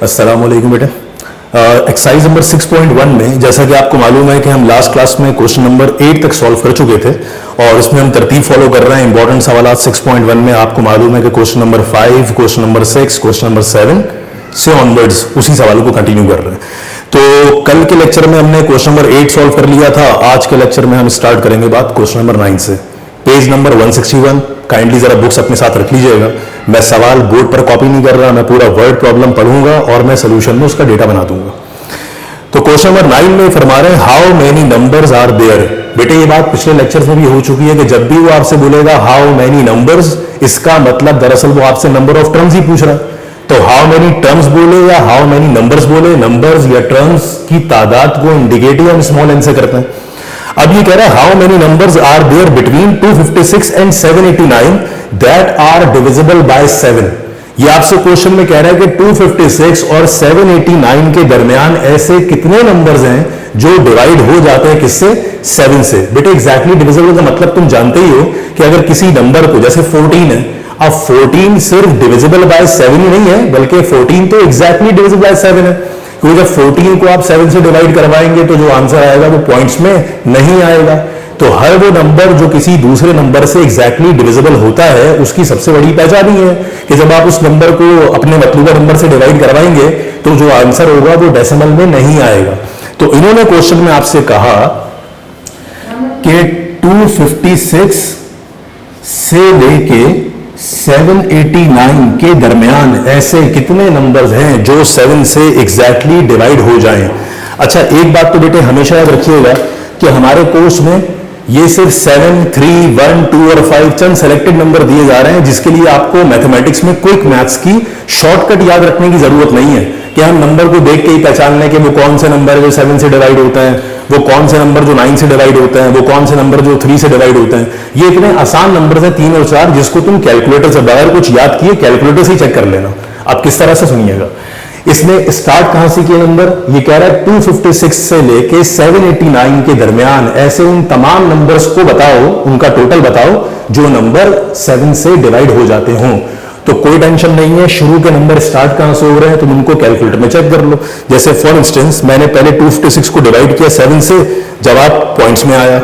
अस्सलाम वालेकुम बेटे। एक्सरसाइज नंबर 6.1 में जैसा कि आपको मालूम है कि हम लास्ट क्लास में क्वेश्चन नंबर 8 तक सॉल्व कर चुके थे और इसमें हम तरतीब फॉलो कर रहे हैं। इंपॉर्टेंट सवाल 6.1 में आपको मालूम है कि question number 5, question number 6, question number 7 से ऑनवर्ड्स उसी सवालों को कंटिन्यू कर रहे हैं। तो कल के लेक्चर में हमने क्वेश्चन नंबर 8 सॉल्व कर लिया था। आज के लेक्चर में हम स्टार्ट करेंगे बात क्वेश्चन नंबर 9 से। Page number 161। काइंडली जरा बुक्स अपने साथ रख लीजिएगा। मैं सवाल बोर्ड पर कॉपी नहीं कर रहा, मैं पूरा वर्ड प्रॉब्लम पढ़ूंगा और मैं सोल्यूशन में उसका डेटा बना दूंगा। तो क्वेश्चन नंबर 9 में फरमा रहे हैं how many numbers are there. बेटे ये बात पिछले लेक्चर्स में भी हो चुकी है कि जब भी वो आपसे बोलेगा हाउ मेनी नंबर्स, इसका मतलब दरअसल वो आपसे नंबर ऑफ टर्म्स ही पूछ रहा है। तो हाउ मेनी टर्म्स बोले या हाउ मेनी नंबर्स बोले, नंबर्स या टर्म्स की तादाद को इंडिकेट हम स्मॉल एन से करते हैं। अब ये कह रहा है how many numbers are there between 256 and 789 that are divisible by 7। ये आपसे क्वेश्चन में कह रहा है कि 256 और 789 के दरमियान ऐसे कितने नंबर्स हैं जो डिवाइड हो जाते हैं किससे? 7 से। बेटे एग्जैक्टली डिविजिबल का मतलब तुम जानते ही हो कि अगर किसी नंबर को, जैसे 14 है, अब 14 सिर्फ डिविजिबल बाय 7 ही नहीं है बल्कि 14 तो एग्जैक्टली डिविजिबल बाय 7 है, क्योंकि जब 14 को आप 7 से डिवाइड करवाएंगे तो जो आंसर आएगा वो पॉइंट्स में नहीं आएगा। तो हर वो नंबर जो किसी दूसरे नंबर से एग्जैक्टली डिविजिबल होता है उसकी सबसे बड़ी पहचान ही है कि जब आप उस नंबर को अपने मतलूबा नंबर से डिवाइड करवाएंगे तो जो आंसर होगा वो डेसिमल में नहीं आएगा। तो इन्होंने क्वेश्चन में आपसे कहा कि 256 से लेके 789 के दरमियान ऐसे कितने नंबर्स हैं जो 7 से एग्जैक्टली डिवाइड हो जाएं। अच्छा, एक बात तो बेटे हमेशा याद रखिएगा कि हमारे कोर्स में ये सिर्फ 7, 3, 1, 2 और 5 चंद सेलेक्टेड नंबर दिए जा रहे हैं जिसके लिए आपको मैथमेटिक्स में क्विक मैथ्स की शॉर्टकट याद रखने की जरूरत नहीं है कि हम नंबर को देख के ही पहचान लें कि वो कौन से नंबर है जो 7 से डिवाइड होता है, वो कौन से नंबर जो 9 से डिवाइड होता है, वो कौन से नंबर जो 3 से डिवाइड होता है। ये इतने आसान नंबर है 3 और 4 जिसको तुम कैलकुलेटर से बगैर कुछ याद किए कैलकुलेटर से ही चेक कर लेना। अब किस तरह से सुनिएगा, इसने स्टार्ट कहां से किया नंबर, ये कह रहा है 256 से लेके 789 के दरमियान ऐसे उन तमाम नंबर्स को बताओ, उनका टोटल बताओ जो नंबर 7 से डिवाइड हो जाते हों। तो कोई टेंशन नहीं है, शुरू के नंबर स्टार्ट कहां से हो रहे हैं तुम उनको कैलकुलेटर में चेक कर लो। जैसे फॉर इंस्टेंस मैंने पहले 256 को डिवाइड किया 7 से, जवाब पॉइंट्स में आया।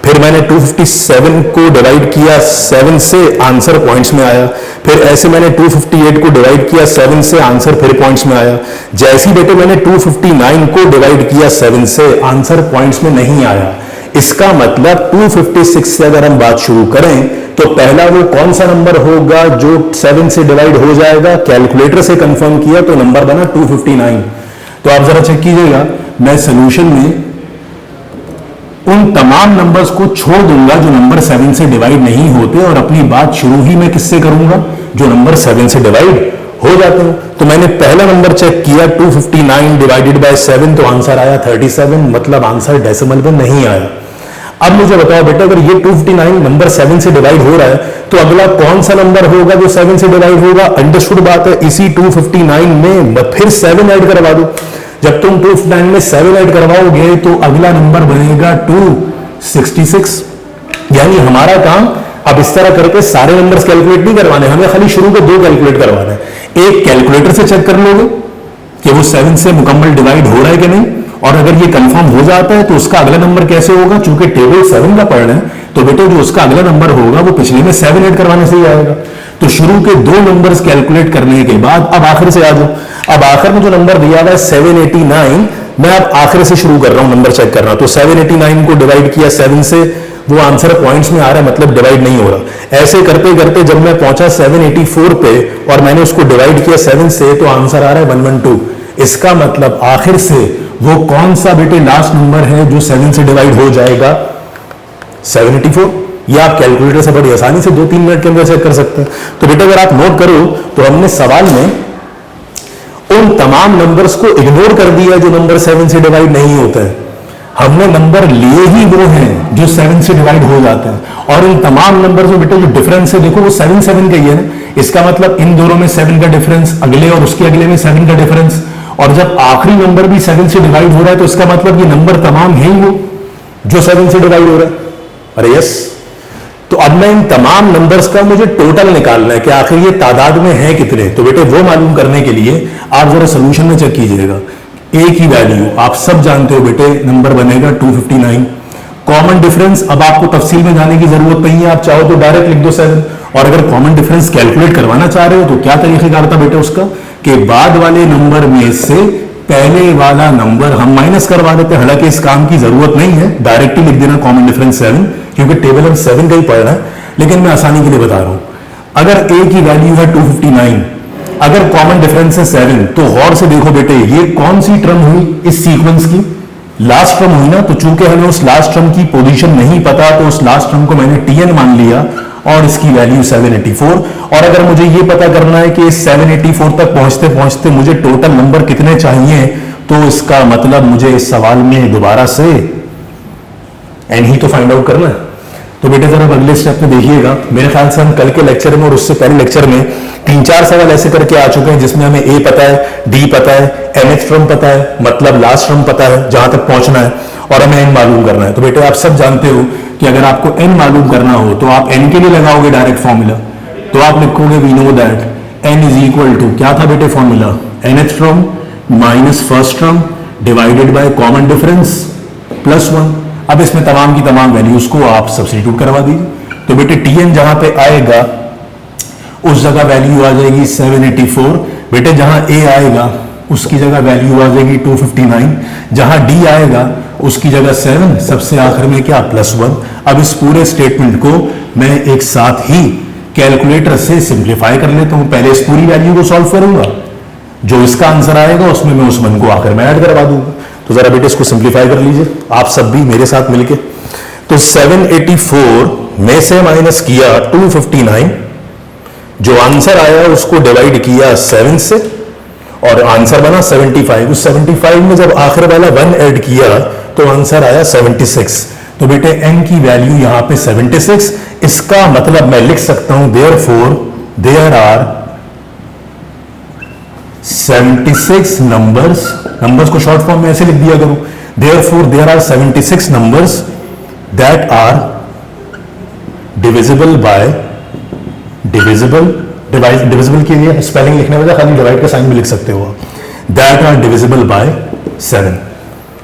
फिर मैंने 257 को डिवाइड किया 7 से, आंसर पॉइंट्स में आया। फिर ऐसे मैंने 258 को डिवाइड किया 7 से, आंसर फिर पॉइंट्स में आया। जैसे ही बेटे मैंने 259 को डिवाइड किया 7 से, आंसर पॉइंट्स में नहीं आया। इसका मतलब 256 से अगर हम बात शुरू करें तो पहला वो कौन सा नंबर होगा जो 7 से डिवाइड हो जाएगा, कैलकुलेटर से कंफर्म किया तो नंबर बना 259। तो आप जरा चेक कीजिएगा, मैं सोल्यूशन में उन तमाम नंबर्स को छोड़ दूंगा जो नंबर 7 से डिवाइड नहीं होते और अपनी बात शुरू ही मैं किससे करूंगा, जो नंबर 7 से डिवाइड हो जाते हैं। तो मैंने पहला नंबर चेक किया 259 डिवाइडेड बाय 7 तो आंसर आया 37, मतलब आंसर डेसिमल में नहीं आया। अब मुझे बताओ बेटा, अगर ये 259 नंबर 7 से डिवाइड हो रहा है तो अगला कौन सा नंबर होगा जो 7 से डिवाइड होगा? अंडरस्टूड बात है। इसी 259 में फिर 7 ऐड करवा दो। जब तुम 259 में 7 ऐड करवाओगे तो अगला नंबर बनेगा 266। यानी हमारा काम अब इस तरह करके सारे नंबर्स कैलकुलेट नहीं करवाने, हमें खाली शुरू के 2 कैलकुलेट करवाना है। एक कैलकुलेटर से चेक कर लोगे कि वो 7 से मुकम्मल डिवाइड हो रहा है कि नहीं, और अगर ये कंफर्म हो जाता है तो उसका अगला नंबर कैसे होगा, चूंकि टेबल 7 का पढ़ना है तो बेटे जो उसका अगला नंबर होगा वो पिछले में 7 ऐड करवाने से ही आएगा। तो शुरू के 2 नंबर्स कैलकुलेट करने के बाद अब आखिर से आ जाओ। अब आखिर में जो नंबर दिया हुआ है 789, मैं अब आखिर से शुरू कर रहा हूं नंबर चेक करना। तो 789 को डिवाइड किया 7 से, वो आंसर पॉइंट्स में आ रहा है, मतलब डिवाइड नहीं हो रहा। ऐसे करते करते जब मैं पहुंचा 784 पे और मैंने उसको डिवाइड किया 7 से तो आंसर आ रहा है 112। इसका मतलब आखिर से वो कौन सा बेटे लास्ट नंबर है जो 7 से डिवाइड हो जाएगा? 784। ये आप कैलकुलेटर से बड़ी आसानी से 2-3 मिनट के अंदर चेक कर सकते हैं। तो बेटा अगर आप नोट करो तो हमने सवाल में उन तमाम नंबर्स को इग्नोर कर दिया जो नंबर 7 से डिवाइड नहीं होते हैं। हमने नंबर लिए ही वो हैं जो 7 से डिवाइड हो जाते हैं, और इन तमाम नंबर्स में बेटा जो डिफरेंस है देखो वो 7 का ही है। इसका मतलब इन दोनों में 7 का डिफरेंस, अगले और उसके अगले में 7 का डिफरेंस, और जब आखिरी नंबर भी 7 से डिवाइड हो रहा है तो इसका मतलब ये नंबर तमाम है ही वो जो 7 से डिवाइड हो रहा है। अरे यस, तो अब मैं इन तमाम नंबर्स का मुझे टोटल निकालना है कि आखिर ये तादाद में है कितने। तो बेटे वो मालूम करने के लिए आप जरा सोल्यूशन में चेक कीजिएगा। ए की वैल्यू आप सब जानते हो बेटे, नंबर बनेगा 259। कॉमन डिफरेंस अब आपको तफसील में जाने की जरूरत नहीं है, आप चाहो तो डायरेक्ट लिख दो 7। और अगर कॉमन डिफरेंस कैलकुलेट करवाना चाह रहे हो तो क्या तरीकेकार था बेटे उसका, कि बाद वाले नंबर में से पहले वाला नंबर हम माइनस करवा देते हैं। हालांकि इस काम की जरूरत नहीं है, डायरेक्ट ही लिख देना कॉमन डिफरेंस 7, क्योंकि टेबल हम 7 का ही पढ़ रहा है, लेकिन मैं आसानी के लिए बता रहा हूं। अगर ए की वैल्यू है 259, अगर कॉमन डिफरेंस है 7, तो गौर से देखो बेटे ये कौन सी टर्म हुई इस सीक्वेंस की, लास्ट टर्म हुई ना। तो चूंकि हमें उस लास्ट टर्म की पोजीशन नहीं पता, तो उस लास्ट टर्म को मैंने tn मान लिया और इसकी वैल्यू 784। और अगर मुझे ये पता करना है कि 784 तक पहुंचते पहुंचते मुझे टोटल नंबर कितने चाहिए, तो इसका मतलब मुझे इस सवाल में दोबारा से एन ही तो फाइंड आउट करना है। तो बेटे जरा अगले स्टेप में देखिएगा, मेरे ख्याल से हम कल के लेक्चर में और उससे पहले लेक्चर में 3-4 सवाल ऐसे करके आ चुके हैं जिसमें हमें ए पता है, डी पता है, nth टर्म पता है, मतलब लास्ट टर्म पता है जहां तक पहुंचना है, और हमें एन मालूम करना है। तो बेटे आप सब जानते हो कि अगर आपको एन मालूम करना हो तो आप एन के लिए लगाओगे डायरेक्ट फॉर्मूला, तो आप लिखोगे we know that n is equal to, क्या था बेटे formula, nth term minus first term divided by common difference plus 1। अब इसमें तमाम की तमाम वैल्यूज को आप सब्स्टिट्यूट करवा दीजिए। तो बेटे tn जहां पे आएगा उस जगह वैल्यू आ जाएगी 784। बेटे जहां a आएगा उसकी जगह वैल्यू आ जाएगी 259, जहां d आएगा उसकी जगह 7, सबसे आखिर में क्या +1। अब इस पूरे स्टेटमेंट को मैं एक साथ ही कैलकुलेटर से सिंप्लीफाई कर लेता हूं। पहले इस पूरी वैल्यू को सॉल्व करूंगा, जो इसका आंसर आएगा उसमें मैं उस वन को आखिर में ऐड करवा दूंगा। तो जरा बेटे इसको सिंप्लीफाई कर लीजिए आप सब भी मेरे साथ मिलके। तो 784 में से माइनस किया 259, जो आंसर आया उसको डिवाइड किया 7 से और आंसर बना 75। उस 75 में जब आखिर वाला 1 ऐड किया तो आंसर आया 76। तो बेटे n की वैल्यू यहां पे 76, इसका मतलब मैं लिख सकता हूं देयरफॉर देयर आर 76 नंबर्स को शॉर्ट फॉर्म में ऐसे लिख दिया करूं, therefore there are 76 numbers that are divisible by divisible के लिए स्पेलिंग लिखने में खाली डिवाइड का साइन भी लिख सकते हो, दैट आर डिविजिबल बाय 7।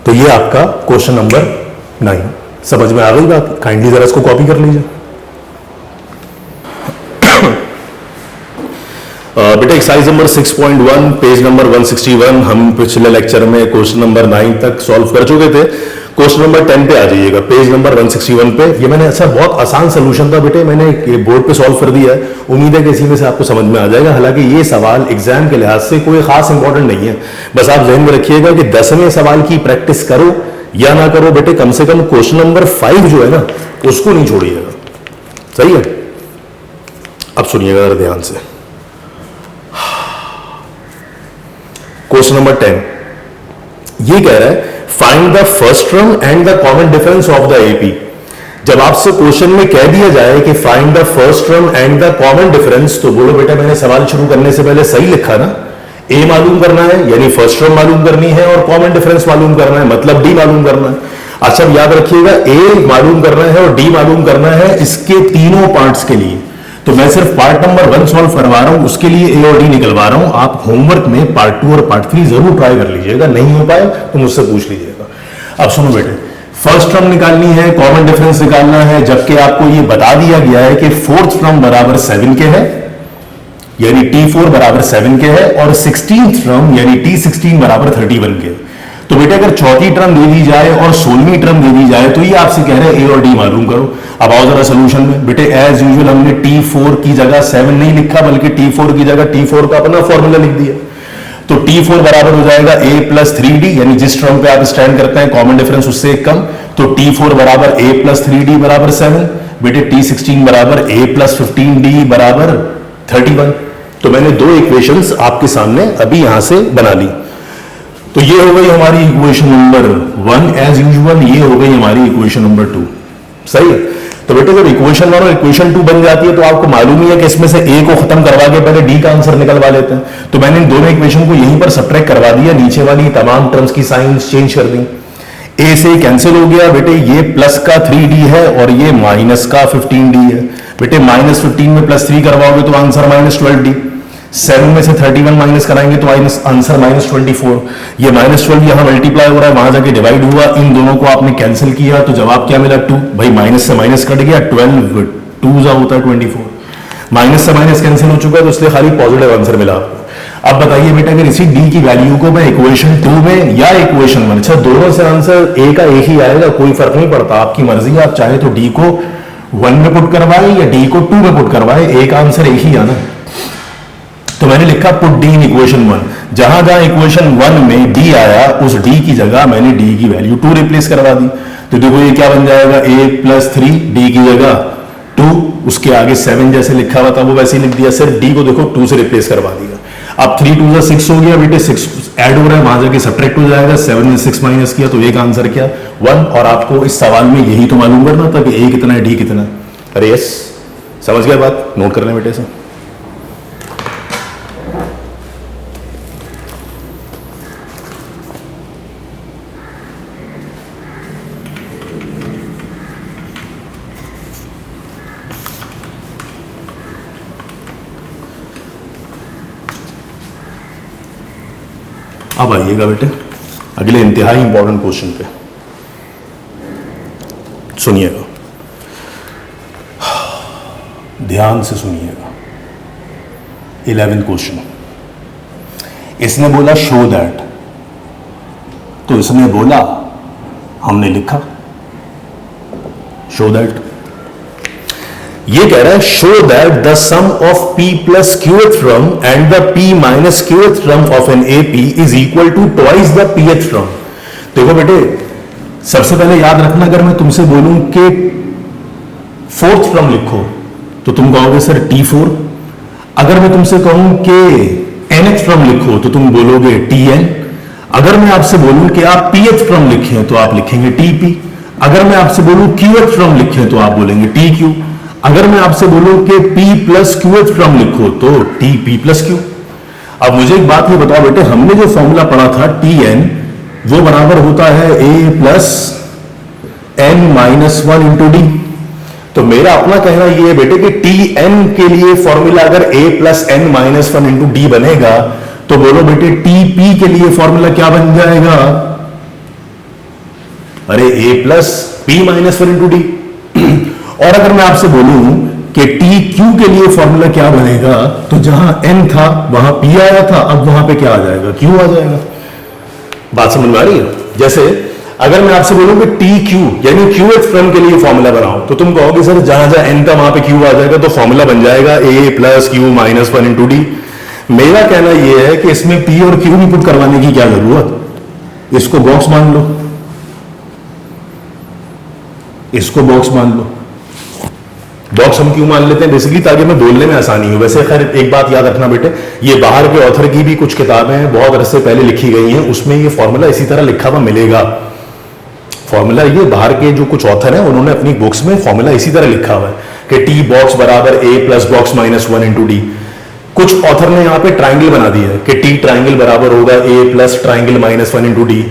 तो ये आपका क्वेश्चन नंबर 9 समझ में आ गई बात, काइंडली जरा इसको कॉपी कर लीजिए। बेटा एक्सरसाइज नंबर 6.1 पेज नंबर 161 हम पिछले लेक्चर में क्वेश्चन नंबर 9 तक सॉल्व कर चुके थे। क्वेश्चन नंबर 10 पे आ जाइएगा, पेज नंबर 161 पे। ये मैंने अच्छा बहुत आसान सोल्यूशन था बेटे, मैंने बोर्ड पे सॉल्व कर दिया है, उम्मीद है कि इसी में से आपको समझ में आ जाएगा। हालांकि ये सवाल एग्जाम के लिहाज से कोई खास इंपॉर्टेंट नहीं है, बस आप जहन में रखिएगा कि 10वें सवाल की प्रैक्टिस करो या ना करो बेटे, कम से कम क्वेश्चन नंबर 5 जो है ना उसको नहीं छोड़िएगा, सही है। अब सुनिएगा ध्यान से, क्वेश्चन नंबर 10 ये कह रहा है find the first term and the common difference of the AP. जब आपसे क्वेश्चन में कह दिया जाए कि find the first term and the common difference, तो बोलो बेटा मैंने सवाल शुरू करने से पहले सही लिखा ना, ए मालूम करना है यानी फर्स्ट टर्म मालूम करनी है और कॉमन डिफरेंस मालूम करना है मतलब डी मालूम करना है। अच्छा याद रखिएगा ए मालूम करना है और डी मालूम करना है इसके तीनों पार्ट्स के लिए, तो मैं सिर्फ पार्ट नंबर 1 सॉल्व करवा रहा हूं, उसके लिए ए और डी निकलवा रहा हूं। आप होमवर्क में पार्ट 2 और पार्ट 3 जरूर ट्राई कर लीजिएगा, नहीं हो पाए तो मुझसे पूछ लीजिएगा। अब सुनो बेटे, फर्स्ट टर्म निकालनी है, कॉमन डिफरेंस निकालना है, जबकि आपको ये बता दिया गया है कि फोर्थ टर्म बराबर 7 के है यानी T4 बराबर 7 के है और 16th टर्म यानी T16 बराबर 31 के। तो बेटे अगर चौथी टर्म दे दी जाए और 16वीं टर्म दे दी जाए तो ये आपसे कह रहे हैं ए और डी मालूम करो। अब आओ जरा सोल्यूशन में। बेटे एज यूजुअल हमने T4 की जगह 7 नहीं लिखा बल्कि T4 की जगह T4 का अपना फॉर्मूला लिख दिया। तो T4 बराबर हो जाएगा a प्लस 3d, यानी जिस टर्म पे आप स्टैंड करते हैं कॉमन डिफरेंस उससे एक कम, तो T4 बराबर a प्लस 3d बराबर 7। बेटे T16 बराबर a प्लस 15d बराबर 31। तो मैंने दो इक्वेशंस आपके सामने अभी यहां से बना ली। तो ये हो गई हमारी इक्वेशन नंबर 1 एज यूजुअल, ये हो गई हमारी इक्वेशन नंबर 2, सही है। तो बेटे जब इक्वेशन 1 और इक्वेशन 2 बन जाती है तो आपको मालूम ही है कि इसमें से ए को खत्म करवा के पहले डी का आंसर निकलवा लेते हैं। तो मैंने इन दोनों इक्वेशन को यहीं पर सब्ट्रैक्ट करवा दिया, नीचे वाली तमाम टर्म्स की साइंस चेंज कर दी। ए से कैंसिल हो गया बेटे, ये प्लस का 3d है और ये माइनस का 15d है। बेटे माइनस 15 में प्लस 3 करवाओगे तो आंसर माइनस 12d, 7 में से 31 माइनस कराएंगे तो आंसर माइनस 24। ये माइनस 12 यहां मल्टीप्लाई हो रहा है, वहां जाके डिवाइड हुआ, इन दोनों को आपने कैंसिल किया तो जवाब क्या मिला 2। भाई माइनस से माइनस कट गया, 12 2 जा होता है 24, माइनस से माइनस कैंसिल हो चुका है तो इसलिए खाली पॉजिटिव आंसर मिला आपको। अब बताइए बेटा अगर इसी d की वैल्यू को मैं इक्वेशन 2 में या इक्वेशन 1, अच्छा दोनों से आंसर a का एक ही आएगा, कोई फर्क नहीं पड़ता, आपकी मर्जी है, आप चाहे तो d को 1 में पुट करवाए या d को 2 में पुट करवाए, एक आंसर एक ही आना। तो मैंने लिखा पुट d इन इक्वेशन 1, जहां जहां इक्वेशन 1 में d आया उस d की जगह मैंने d की वैल्यू 2 रिप्लेस करवा दी। तो देखो ये क्या बन जाएगा, a + 3 d की जगह 2, उसके आगे 7 जैसे लिखा हुआ था वो वैसे ही लिख दिया, सिर्फ d को देखो 2 से रिप्लेस करवा दिया। अब 3 2 6 हो गया बेटे, 6 ऐड हो रहा है, वहां जाके सब्ट्रैक्ट हो जाएगा, 7 में 6 माइनस किया तो एक आंसर क्या 1। और आपको इस सवाल में यही तो मालूम करना था कि a कितना है d कितना है। अरे यस, समझ गया बात, नोट कर लें बेटे से। अब आइएगा बेटे अगले इंतहाई इंपॉर्टेंट क्वेश्चन पे, सुनिएगा ध्यान से सुनिएगा। 11th क्वेश्चन, इसने बोला शो दैट, तो इसने बोला, हमने लिखा शो दैट। ये कह रहा है show that the sum of p plus qth term and the p minus qth term of an AP is equal to twice the pth term. देखो बेटे सबसे पहले याद रखना, अगर मैं तुमसे बोलूं कि 4th टर्म लिखो तो तुम कहोगे सर t4। अगर मैं तुमसे कहूं कि nth टर्म लिखो तो तुम बोलोगे tn। अगर मैं आपसे बोलूं कि आप pth टर्म लिखें तो आप लिखेंगे tp। अगर मैं आपसे बोलूं qth टर्म लिखें तो आप बोलेंगे tq। अगर मैं आपसे बोलूं कि p प्लस qth टर्म लिखो तो tp प्लस q। अब मुझे एक बात ये बताओ बेटे, हमने जो फॉर्मूला पढ़ा था tn वो बराबर होता है a plus n minus 1 into D. तो मेरा अपना कहना यह है बेटे कि tn के लिए फॉर्मूला अगर a plus n minus 1 into D बनेगा तो बोलो बेटे tp के लिए फॉर्मूला क्या बन जाएगा, अरे a plus p minus 1 into D. और अगर मैं आपसे बोलूं कि TQ के लिए फॉर्मूला क्या बनेगा, तो जहां n था वहां P आया था, अब वहां पे क्या आ जाएगा, Q आ जाएगा। बात समझ में आ रही है। जैसे अगर मैं आपसे बोलूं कि TQ यानी QH टर्म के लिए फॉर्मूला बनाओ तो तुम कहोगे सर जहां जहां n था वहां पे Q आ जाएगा, तो फॉर्मूला बन जाएगा A plus Q minus 1 into D. मेरा कहना यह है कि इसमें P और Q भी पुट करवाने की क्या जरूरत, इसको बॉक्स मान लो, इसको बॉक्स मान लो। बॉक्स हम क्यों मान लेते हैं, बेसिकली ताकि मैं बोलने में आसानी हो। वैसे खैर एक बात याद रखना बेटे, ये बाहर के ऑथर की भी कुछ किताबें हैं बहुत अरसे पहले लिखी गई हैं, उसमें ये फॉर्मूला इसी तरह लिखा हुआ मिलेगा। फॉर्मूला ये बाहर के जो कुछ ऑथर हैं उन्होंने अपनी बुक्स में फॉर्मूला इसी तरह लिखा हुआ है कि टी बॉक्स बराबर a plus box minus 1 into D. कुछ ऑथर ने यहाँ पे ट्राइंगल बना दिया है कि टी ट्राइंगल बराबर होगा a plus triangle minus 1 into D.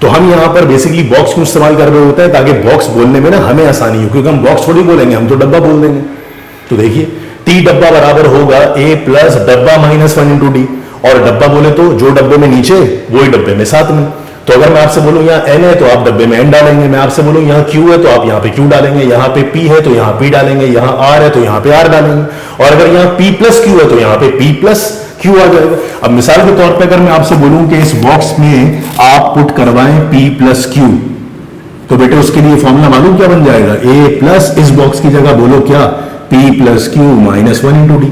तो हम यहाँ पर बेसिकली बॉक्स क्यों इस्तेमाल कर रहे होते हैं, ताकि बॉक्स बोलने में ना हमें आसानी हो, क्योंकि हम बॉक्स थोड़ी बोलेंगे, हम तो डब्बा बोल देंगे। तो देखिए टी डब्बा बराबर होगा a प्लस डब्बा माइनस 1 इंटू डी, और डब्बा बोले तो जो डब्बे में नीचे वही डब्बे में साथ में। तो अगर मैं आपसे बोलूं यहाँ n है तो आप डब्बे में n डालेंगे, मैं आपसे बोलूं यहाँ q है तो आप यहाँ पे q डालेंगे, यहाँ पे p है तो यहाँ p डालेंगे, यहाँ r है तो यहाँ पे r डालेंगे, और अगर यहाँ p प्लस q है तो यहाँ पे p प्लस q आ जाएगा। अब मिसाल के तौर पे अगर मैं आपसे बोलूं कि इस बॉक्स में आप पुट करवाएं p प्लस q, तो बेटे उसके लिए फॉर्मूला मालूम क्या बन जाएगा, a प्लस इस बॉक्स की जगह बोलो क्या, p plus q minus 1 into D.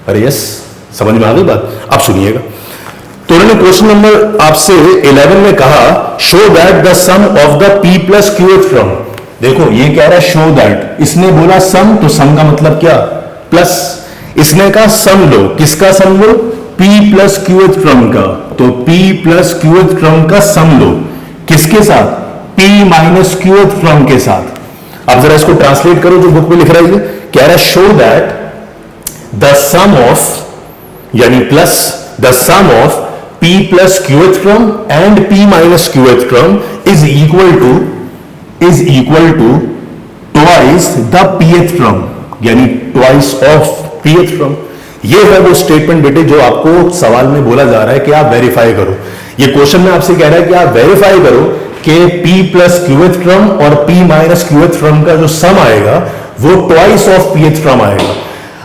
अरे यस, समझ में आ गई बात। अब सुनिएगा, तो उन्होंने क्वेश्चन नंबर आपसे 11 में कहा show that the sum of the p plus qth term. देखो ये कह रहा है शो दैट, इसने बोला सम, तो सम का मतलब क्या, प्लस। इसने कहा सम लो, किसका सम लो, p प्लस qth टर्म का, तो p प्लस qth टर्म का सम लो, किसके साथ, p माइनस qth टर्म के साथ। अब जरा इसको ट्रांसलेट करो जो बुक में लिख रहा है, कह रहा है show that the sum of यानी plus the sum of P plus qth term and P minus qth term is equal to twice the pth term, यानी twice of pth term। ये है वो स्टेटमेंट बेटे जो आपको सवाल में बोला जा रहा है कि आप वेरीफाई करो। ये क्वेश्चन में आपसे कह रहा है कि आप वेरीफाई करो कि P प्लस qth टर्म और P माइनस qth टर्म का जो सम आएगा वो ट्वाइस ऑफ pth टर्म आएगा।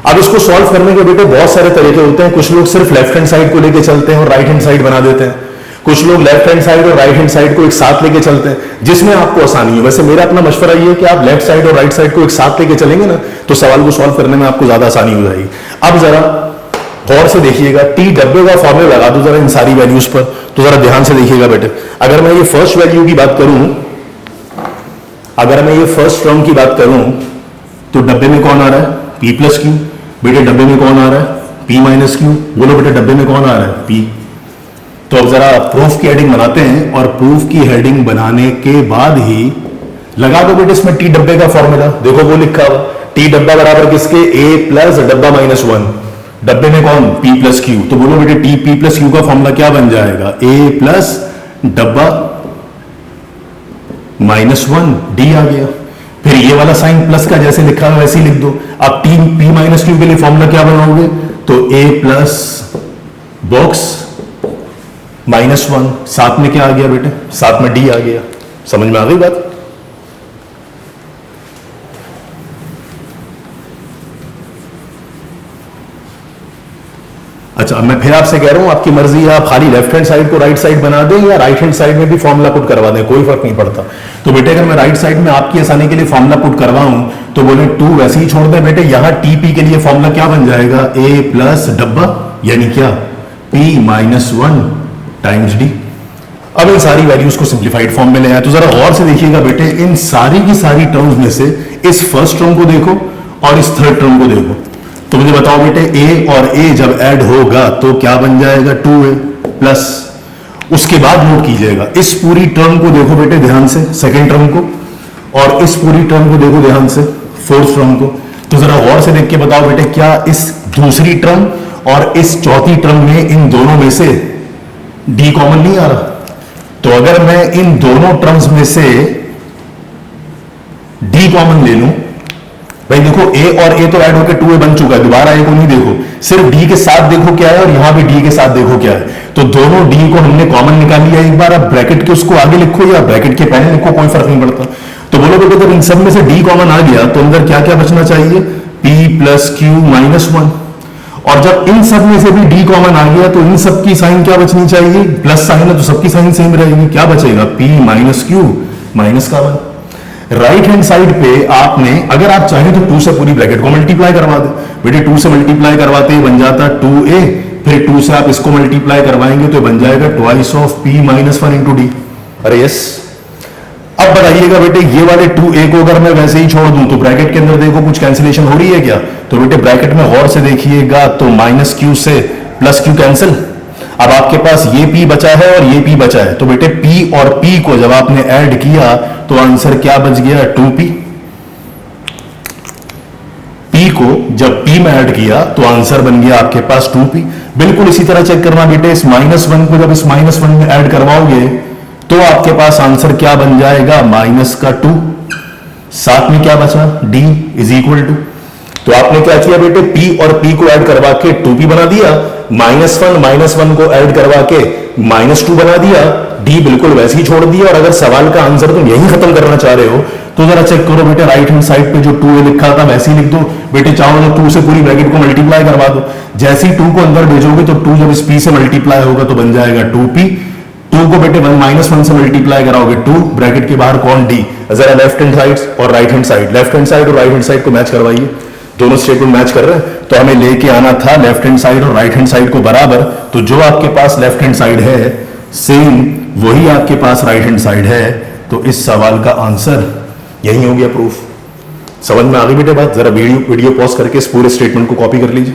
अब इसको सॉल्व करने के बेटे बहुत सारे तरीके होते हैं। कुछ लोग सिर्फ लेफ्ट हैंड साइड को लेके चलते हैं और राइट हैंड साइड बना देते हैं, कुछ लोग लेफ्ट हैंड साइड और राइट हैंड साइड को एक साथ लेके चलते हैं, जिसमें आपको आसानी है। वैसे मेरा अपना मशवरा ये है कि आप लेफ्ट साइड और राइट साइड को एक साथ लेके चलेंगे ना तो सवाल को सॉल्व करने में आपको ज्यादा आसानी हो जाएगी। अब जरा गौर से देखिएगा, टी डब्ल्यू का फॉर्मूला लगा दो जरा इन सारी वैल्यूज पर, तो जरा ध्यान से देखिएगा बेटे। अगर मैं ये फर्स्ट वैल्यू की बात करूं, अगर मैं ये फर्स्ट टर्म की बात करूं तो डब्बे में कौन आ रहा है? P plus Q. बेटे डब्बे में कौन आ रहा है? P minus Q. बोलो बेटे डब्बे में कौन आ रहा है? P। तो अब जरा प्रूफ की हेडिंग बनाते हैं और प्रूफ की हेडिंग बनाने के बाद ही लगा दो बेटे इसमें टी डब्बे का फॉर्मूला। देखो वो लिखा हुआ टी डब्बा बराबर किसके? A प्लस डब्बा माइनस 1। डब्बे में कौन? P plus Q. तो बोलो बेटे टी P प्लस क्यू का फॉर्मूला क्या बन जाएगा? A प्लस डब्बा माइनस 1 D आ गया। फिर ये वाला साइन प्लस का जैसे लिखा है वैसे ही लिख दो। अब टी P माइनस क्यू के लिए फॉर्मूला क्या बनाओगे? तो A प्लस बॉक्स माइनस 1, साथ में क्या आ गया बेटे? साथ में D आ गया। समझ में आ गई बात? अच्छा, मैं फिर आपसे कह रहा हूं आपकी मर्जी है, आप खाली लेफ्ट हैंड साइड को राइट साइड बना दें या राइट हैंड साइड में भी फॉर्मूला पुट करवा दें, कोई फर्क नहीं पड़ता। तो बेटे अगर मैं राइट साइड में आपकी आसानी के लिए फॉर्मूला पुट करवाऊं तो बोले 2 वैसे ही छोड़ दें बेटे। यहां टीपी के लिए फॉर्मूला क्या बन जाएगा? A प्लस डब्बा यानी क्या? P minus 1 times D। अब इन सारी वैल्यूज को सिंप्लीफाइड फॉर्म में ले आए। तो जरा गौर से देखिएगा बेटे, इन सारी की सारी टर्म्स में से इस फर्स्ट टर्म को देखो और इस थर्ड टर्म को देखो। तो मुझे बताओ बेटे A और A जब ऐड होगा तो क्या बन जाएगा? 2A प्लस, उसके बाद नोट कीजिएगा इस पूरी टर्म को देखो बेटे ध्यान से, सेकेंड टर्म को, और इस पूरी टर्म को देखो ध्यान से, फोर्थ टर्म को। तो जरा गौर से देख के बताओ बेटे क्या इस दूसरी टर्म और इस चौथी टर्म में इन दोनों में से D कॉमन नहीं आ रहा? तो अगर मैं इन दोनों टर्म्स में से D कॉमन ले लूं, भाई देखो A और A तो ऐड होकर 2A बन चुका है, दोबारा A को नहीं देखो, सिर्फ D के साथ देखो क्या है और यहां भी D के साथ देखो क्या है। तो दोनों D को हमने कॉमन निकाल लिया एक बार। अब ब्रैकेट के उसको आगे लिखो या ब्रैकेट के पहले लिखो, कोई फर्क नहीं पड़ता। तो बोलो बेटे जब इन सब में से D कॉमन आ गया तो अंदर क्या क्या बचना चाहिए? P plus Q minus 1। और जब इन सब में से भी D कॉमन आ गया तो इन सब की साइन क्या बचनी चाहिए? प्लस साइन है तो सबकी साइन सेम रहेगी। क्या बचेगा? P माइनस क्यू माइनस का 1। राइट हैंड साइड पे आपने अगर आप चाहें तो 2 से पूरी ब्रैकेट को मल्टीप्लाई करवा दे बेटे। 2 से मल्टीप्लाई करवाते ही बन जाता 2A, फिर 2 से आप इसको मल्टीप्लाई करवाएंगे तो बन जाएगा twice of P minus 1 into D। अरे यस। अब बताइएगा बेटे ये वाले 2A को अगर मैं वैसे ही छोड़ दूं तो ब्रैकेट के अंदर देखो कुछ कैंसिलेशन हो रही है क्या? तो बेटे ब्रैकेट में गौर से देखिएगा तो माइनस क्यू से प्लस क्यू कैंसिल। अब आपके पास ये P बचा है और ये P बचा है, तो बेटे P और P को जब आपने ऐड किया तो आंसर क्या बच गया? 2P। P को जब P में ऐड किया तो आंसर बन गया आपके पास 2P। बिल्कुल इसी तरह चेक करना बेटे, इस माइनस 1 को जब इस माइनस 1 में ऐड करवाओगे तो आपके पास आंसर क्या बन जाएगा? माइनस का 2। साथ में क्या बचा? D is equal to. तो आपने क्या किया बेटे? P और P को ऐड करवा के 2P बना दिया, माइनस 1 को ऐड करवा के माइनस 2 बना दिया, D बिल्कुल वैसे ही छोड़ दिया। और अगर सवाल का आंसर तुम यही खत्म करना चाह रहे हो तो जरा चेक करो बेटे, राइट हैंड साइड पे जो 2A लिखा था वैसे ही लिख दो बेटे। चाहो तो 2 से पूरी ब्रैकेट को मल्टीप्लाई करवा दो। जैसे ही 2 को अंदर भेजोगे तो 2 जब इस P से मल्टीप्लाई होगा तो बन जाएगा 2P। 2 को बेटे माइनस 1 से मल्टीप्लाई कराओगे 2, ब्रैकेट के बाहर कौन? D। जरा लेफ्ट हैंड साइड और right hand side, left hand side और राइट हैंड साइड को मैच करवाइए। दोनों स्टेटमेंट मैच कर रहे हैं तो हमें लेके आना था लेफ्ट हैंड साइड और राइट हैंड साइड को बराबर। तो जो आपके पास लेफ्ट हैंड साइड है सेम वही आपके पास राइट हैंड साइड है। तो इस सवाल का आंसर यही हो गया प्रूफ। समझ में आ गई बेटे बात? जरा वीडियो पॉज करके इस पूरे स्टेटमेंट को कॉपी कर लीजिए।